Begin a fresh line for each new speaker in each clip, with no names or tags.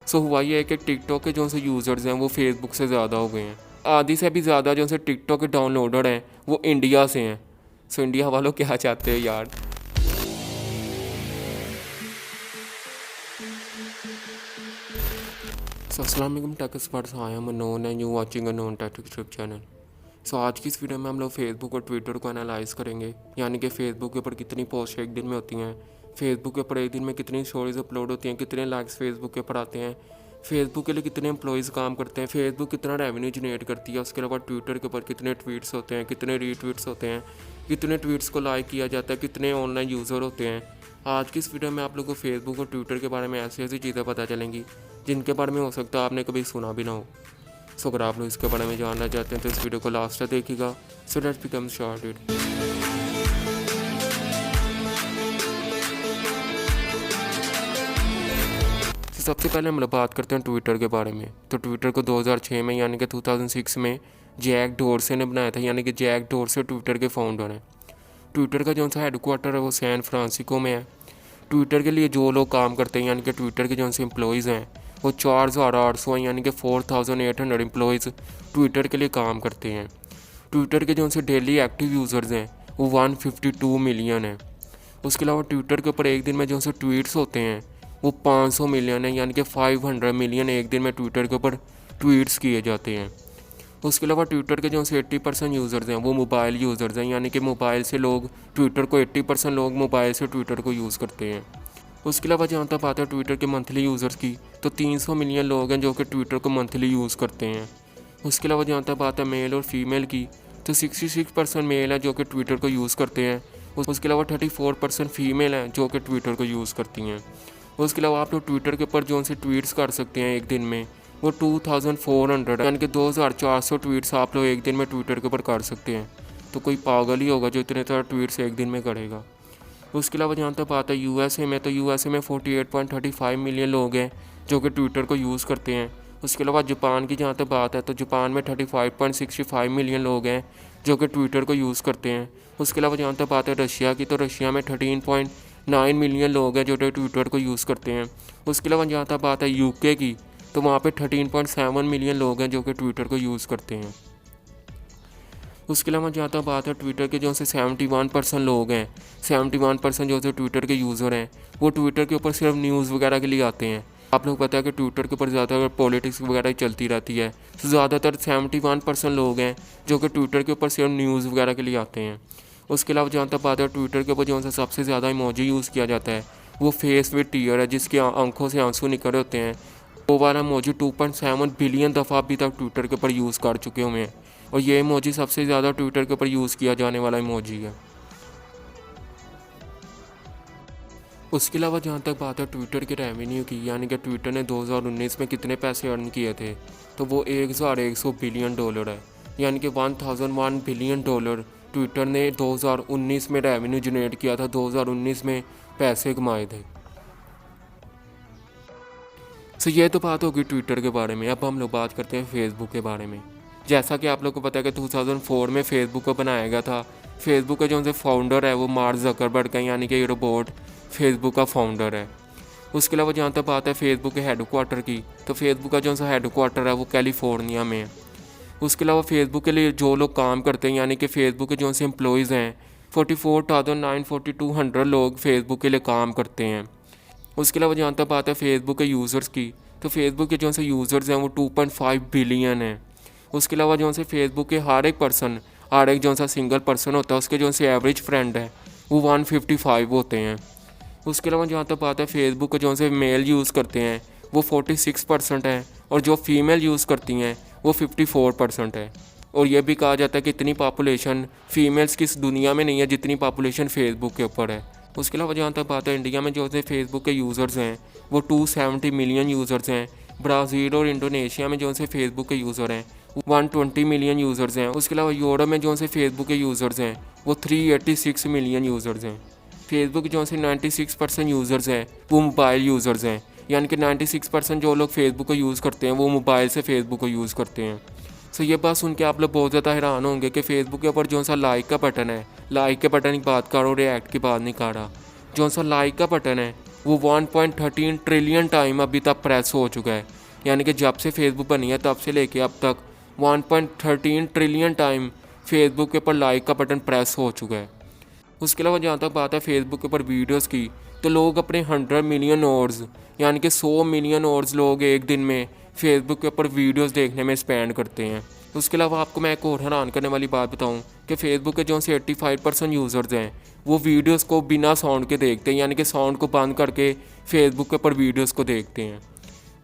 सो हुआ ये है कि टिकटॉक के जो से यूज़र्स हैं वो फेसबुक से ज़्यादा हो गए हैं। आधी से भी ज़्यादा जो से टिकटॉक के डाउनलोडर हैं वो इंडिया से हैं। सो इंडिया वालों क्या चाहते हैं यार। सो अस्सलाम वालेकुम tech experts, I am unknown and you watching unknown tech YouTube channel. So आज की इस वीडियो में हम लोग फेसबुक और ट्विटर को एनालाइज करेंगे, यानी कि फेसबुक के ऊपर कितनी पोस्ट एक दिन में होती हैं, फेसबुक के ऊपर एक दिन में कितनी स्टोरीज अपलोड होती हैं, कितने लाइक्स फेसबुक के ऊपर आते हैं, फेसबुक के लिए कितने एम्प्लॉयज़ काम करते हैं, फेसबुक कितना रेवेन्यू जनरेट करती है, उसके अलावा ट्विटर के ऊपर कितने ट्वीट्स होते हैं, कितने रीट्वीट्स होते हैं, कितने ट्वीट्स को लाइक किया जाता है, कितने ऑनलाइन यूज़र होते हैं। आज की इस वीडियो में आप लोगों को फेसबुक और ट्विटर के बारे में ऐसी ऐसी चीज़ें पता चलेंगी जिनके बारे में हो सकता है आपने कभी सुना भी ना हो। सो अगर आप लोग इसके बारे में जानना चाहते हैं तो इस वीडियो को लास्ट तक देखिएगा। So let's become started. सबसे पहले हम लोग बात करते हैं ट्विटर के बारे में। तो ट्विटर को 2006 में यानी कि 2006 में जैक डोर्से ने बनाया था, यानी कि जैक डोर्से ट्विटर के फाउंडर हैं। ट्विटर का जो सा हेडक्वार्टर है वो सैन फ्रांसिस्को में है। ट्विटर के लिए जो लोग काम करते हैं यानी कि ट्विटर के जो से एम्प्लॉयज़ हैं वो 4,800 हैं, यानी कि 4,800 एम्प्लॉयज़ ट्विटर के लिए काम करते हैं। ट्विटर के जो से डेली एक्टिव यूज़र्स हैं वो 152 मिलियन है। उसके अलावा ट्विटर के ऊपर एक दिन में जो से ट्वीट्स होते हैं वो 500 मिलियन है, यानी कि 500 मिलियन एक दिन में ट्विटर के ऊपर ट्वीट्स किए जाते हैं। उसके अलावा ट्विटर के जो से 80% यूज़र्स हैं वो मोबाइल यूज़र्स हैं, यानी कि मोबाइल से लोग ट्विटर को 80% लोग मोबाइल से ट्विटर को यूज़ करते हैं। उसके अलावा जहाँ तक बात है ट्विटर के मंथली यूज़र्स की, तो 300 मिलियन लोग हैं जो कि ट्विटर को मंथली यूज़ करते हैं। उसके अलावा जहाँ तक बात है मेल और फीमेल की, तो 66% मेल है जो कि ट्विटर को यूज़ करते हैं। उसके अलावा 34% फीमेल हैं जो कि ट्विटर को यूज़ करती हैं। उसके अलावा आप लोग ट्विटर के ऊपर जो से ट्वीट्स कर सकते हैं एक दिन में वो 2400 यानी कि 2400 ट्वीट्स आप लोग एक दिन में ट्विटर के ऊपर कर सकते हैं। तो कोई पागल ही होगा जो इतने सारे ट्वीट्स एक दिन में करेगा। उसके अलावा जहाँ तक बात है यूएसए में, तो यूएसए में 48.35 मिलियन लोग हैं जो कि ट्विटर को यूज़ करते हैं। उसके अलावा जापान की जहाँ तक बात है तो जापान में 35.65 मिलियन लोग हैं जो कि ट्विटर को यूज़ करते हैं। उसके अलावा जहाँ तक बात है रशिया की, तो रशिया में 13.9 मिलियन लोग हैं जो कि ट्विटर को यूज़ करते हैं। उसके अलावा जहाँ तक बात है यूके की, तो वहाँ पे 13.7 मिलियन लोग हैं जो कि ट्विटर को यूज़ करते हैं। उसके अलावा जहाँ तक बात है ट्विटर के जो से 71% लोग हैं, 71% जो से ट्विटर के यूज़र हैं वो ट्विटर के ऊपर सिर्फ न्यूज़ वगैरह के लिए आते हैं। आप लोग पता है कि ट्विटर के ऊपर ज़्यादातर पॉलिटिक्स वगैरह चलती रहती है, तो ज़्यादातर 71% लोग हैं जो कि ट्विटर के ऊपर सिर्फ न्यूज़ वगैरह के लिए आते हैं। उसके अलावा जहाँ तक बात है ट्विटर के ऊपर जो सा सबसे ज़्यादा इमोजी यूज़ किया जाता है वो फेस विद टीयर है, जिसकी आंखों से आंसू निकल रहे होते हैं। वो वाला इमोजी 2.7 बिलियन दफ़ा अभी तक ट्विटर के ऊपर यूज़ कर चुके हुए हैं, और ये इमोजी सबसे ज़्यादा ट्विटर के ऊपर यूज़ किया जाने वाला इमोजी है। उसके अलावा जहाँ तक बात है ट्विटर के रेवेन्यू की, यानी कि ट्विटर ने 2019 में कितने पैसे अर्न किए थे, तो वो 1100 बिलियन डॉलर है, यानी कि 1001 बिलियन डॉलर ट्विटर ने 2019 में रेवेन्यू जनरेट किया था, 2019 में पैसे कमाए थे। सो ये तो बात होगी ट्विटर के बारे में। अब हम लोग बात करते हैं फेसबुक के बारे में। जैसा कि आप लोग को पता है कि 2004 में फेसबुक को बनाया गया था। फेसबुक का जो से फाउंडर है वो मार्क जकरबर्ग का, यानी कि ये रोबोट फेसबुक का फाउंडर है। उसके अलावा जहाँ तक बात है फेसबुक के हेडक्वार्टर की, तो फेसबुक का जो सा हेडक्वार्टर है वो कैलिफोर्निया में है। उसके अलावा फेसबुक के लिए जो लोग काम करते हैं, यानी कि फेसबुक के जो से एम्प्लॉयज़ हैं 44,942 लोग फेसबुक के लिए काम करते हैं। उसके अलावा जहाँ तक बात है फेसबुक के यूज़र्स की, तो फेसबुक के जो से यूज़र्स हैं वो 2.5 बिलियन हैं। उसके अलावा जो से फेसबुक के हर एक जो सा सिंगल पर्सन होता है उसके जो से एवरेज फ्रेंड है वो 155 होते हैं। उसके अलावा जहाँ तक बात है फेसबुक के जो से मेल यूज़ करते हैं वो 46% है, और जो फीमेल यूज़ करती हैं वो 54% है। और ये भी कहा जाता है कि इतनी पॉपुलेशन फीमेल्स की इस दुनिया में नहीं है जितनी पॉपुलेशन फेसबुक के ऊपर है। उसके अलावा जहाँ तक बात है इंडिया में जो से फेसबुक के यूज़र्स हैं वो 270 मिलियन यूज़र्स हैं। ब्राज़ील और इंडोनेशिया में जो से फेसबुक के यूज़र हैं 120 मिलियन यूज़र्स हैं। उसके अलावा यूरोप में जो से फेसबुक के यूज़र्स हैं वो 386 मिलियन यूज़र्स हैं। फेसबुक जो से 96% यूज़र्स हैं वो मोबाइल यूज़र्स हैं, यानी कि 96% जो लोग फेसबुक को यूज़ करते हैं वो मोबाइल से फेसबुक को यूज़ करते हैं। सो ये बात सुन के आप लोग बहुत ज़्यादा हैरान होंगे कि फेसबुक के ऊपर जो सा लाइक का बटन है, लाइक के बटन की बात कर रहा हूँ, रिएक्ट की बात नहीं कर रहा। जो सा लाइक का बटन है वो 1.13 ट्रिलियन टाइम अभी तक प्रेस हो चुका है। यानी कि जब से फेसबुक बनी है तब से लेके अब तक 1.13 ट्रिलियन टाइम फेसबुक के ऊपर लाइक का बटन प्रेस हो चुका है। उसके अलावा जहाँ तक बात है फेसबुक के ऊपर वीडियोस की, तो लोग अपने 100 मिलियन आवर्स यानी कि 100 मिलियन आवर्स लोग एक दिन में फेसबुक के ऊपर वीडियोस देखने में स्पेंड करते हैं। उसके अलावा आपको मैं एक और हैरान करने वाली बात बताऊं कि फेसबुक के जो से 85% यूज़र्स हैं वो वीडियोस को बिना साउंड के देखते हैं, यानी कि साउंड को बंद करके फेसबुक के ऊपर वीडियोस को देखते हैं।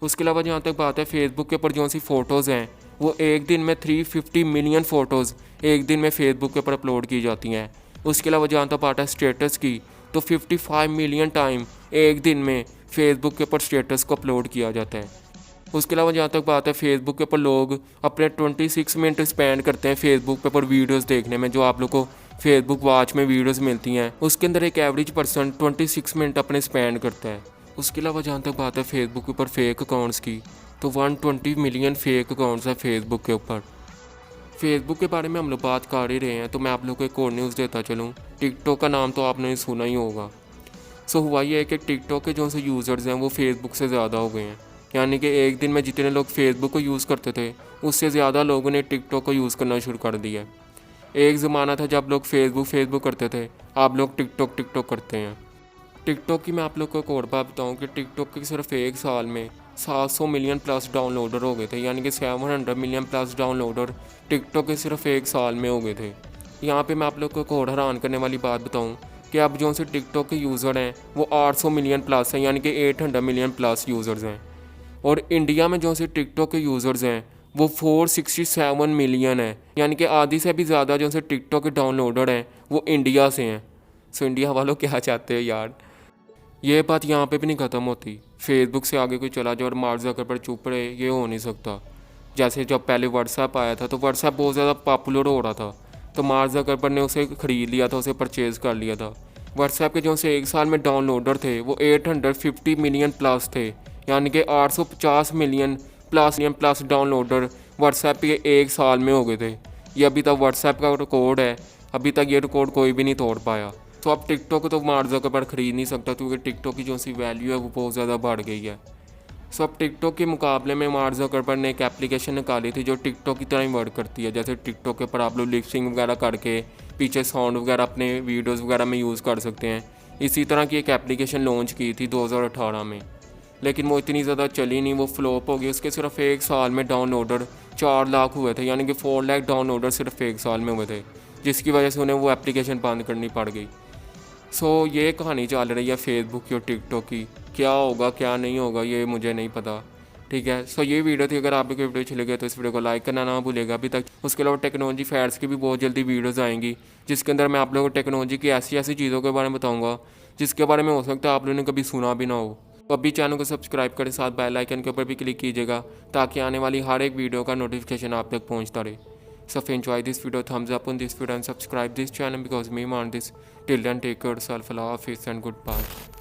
उसके अलावा जहाँ तक बात है फेसबुक के ऊपर जो सी फ़ोटोज़ हैं वो एक दिन में 350 मिलियन फ़ोटोज़ एक दिन में फेसबुक के ऊपर अपलोड की जाती हैं। उसके अलावा जहाँ तक बात है स्टेटस की, तो 55 मिलियन टाइम एक दिन में फेसबुक के ऊपर स्टेटस को अपलोड किया जाता है। उसके अलावा जहाँ तक बात है फेसबुक के ऊपर लोग अपने 26 मिनट स्पेंड करते हैं फेसबुक के ऊपर वीडियोस देखने में। जो आप लोग को फेसबुक वॉच में वीडियोस मिलती हैं उसके अंदर एक एवरेज पर्सन 26 मिनट अपने स्पेंड करता है। उसके अलावा जहाँ तक बात है फेसबुक के ऊपर फेक अकाउंट्स की, तो 120 मिलियन फेक अकाउंट्स हैं फेसबुक के ऊपर। फेसबुक के बारे में हम लोग बात कर ही रहे हैं तो मैं आप लोग को एक और न्यूज़ देता चलूँ। टिकटॉक का नाम तो आपने सुना ही होगा। सो हुआ ये है कि टिकटॉक के जो से यूज़र्स हैं वो फेसबुक से ज़्यादा हो गए हैं। यानी कि एक दिन में जितने लोग फेसबुक को यूज़ करते थे उससे ज़्यादा लोगों ने टिकटॉक को यूज़ करना शुरू कर दिया। एक ज़माना था जब लोग फेसबुक करते थे, आप लोग टिकटॉक करते हैं। टिकटॉक की मैं आप लोग को एक और बात बताऊँ कि टिकटॉक के सिर्फ एक साल में 700 मिलियन प्लस डाउनलोडर हो गए थे। यानी कि 700 मिलियन प्लस डाउनलोडर टिकटॉक के सिर्फ एक साल में हो गए थे। यहाँ पे मैं आप लोग को एक और हैरान करने वाली बात बताऊँ कि अब जो से टिकटॉक के यूज़र हैं वो 800 मिलियन प्लस हैं, यानी कि 800 मिलियन प्लस यूज़र्स हैं। और इंडिया में जो से टिकटॉक के यूज़र्स हैं वो 467 मिलियन है, यानी कि आधी से भी ज़्यादा जो से टिकटॉक के डाउनलोडर हैं वो इंडिया से हैं। सो इंडिया वालों क्या चाहते हो यार। ये बात यहाँ पे भी नहीं ख़त्म होती। फेसबुक से आगे कोई चला जाए और मार्क ज़करबर्ग चुप रहे, ये हो नहीं सकता। जैसे जब पहले व्हाट्सएप आया था तो व्हाट्सएप बहुत ज़्यादा पॉपुलर हो रहा था तो मार्क ज़करबर्ग ने उसे ख़रीद लिया था, उसे परचेज़ कर लिया था। व्हाट्सएप के जो से एक साल में डाउनलोडर थे वो 850 मिलियन प्लस थे, यानी कि 850 मिलियन प्लस डाउनलोडर व्हाट्सएप के एक साल में हो गए थे। ये अभी तक व्हाट्सएप का रिकॉर्ड है, अभी तक ये रिकॉर्ड कोई भी नहीं तोड़ पाया। तो अब टिकटॉक तो मार्क ज़करबर्ग खरीद नहीं सकता क्योंकि टिकटॉक की जो सी वैल्यू है वो बहुत ज़्यादा बढ़ गई है। सो अब टिकटॉक के मुकाबले में मार्क ज़करबर्ग ने एक एप्लीकेशन निकाली थी जो टिकटॉक की तरह ही वर्क करती है। जैसे टिकटॉक के ऊपर आप लोग लिपसिंग वगैरह करके पीछे साउंड वगैरह अपने वीडियोज़ वगैरह में यूज़ कर सकते हैं। इसी तरह की एक एप्लीकेशन लॉन्च की थी 2018 में, लेकिन वो इतनी ज़्यादा चली नहीं, वो फ्लॉप हो गई। उसके सिर्फ एक साल में डाउनलोडर 4 लाख हुए थे, यानी कि 4 लाख डाउनलोडर सिर्फ एक साल में हुए थे, जिसकी वजह से उन्हें वो एप्लीकेशन बंद करनी पड़ गई। सो ये कहानी चल रही है फेसबुक की और टिकटॉक की। क्या होगा क्या नहीं होगा ये मुझे नहीं पता, ठीक है। सो ये वीडियो थी। अगर आपको वीडियो अच्छी लगे तो इस वीडियो को लाइक करना ना भूलेगा अभी तक। उसके अलावा टेक्नोलॉजी फैक्ट्स की भी बहुत जल्दी वीडियोज़ आएंगी जिसके अंदर मैं आप लोगों को टेक्नोलॉजी की ऐसी ऐसी चीज़ों के बारे में बताऊँगा जिसके बारे में हो सकता है आप लोगों ने कभी सुना भी ना हो। तो अभी चैनल को सब्सक्राइब करें, साथ बेल आइकन के ऊपर भी क्लिक कीजिएगा ताकि आने वाली हर एक वीडियो का नोटिफिकेशन आप तक पहुँचता रहे। So if you enjoy this video, thumbs up on this video and subscribe this channel because me want this. Till then, take care, self love, peace and goodbye.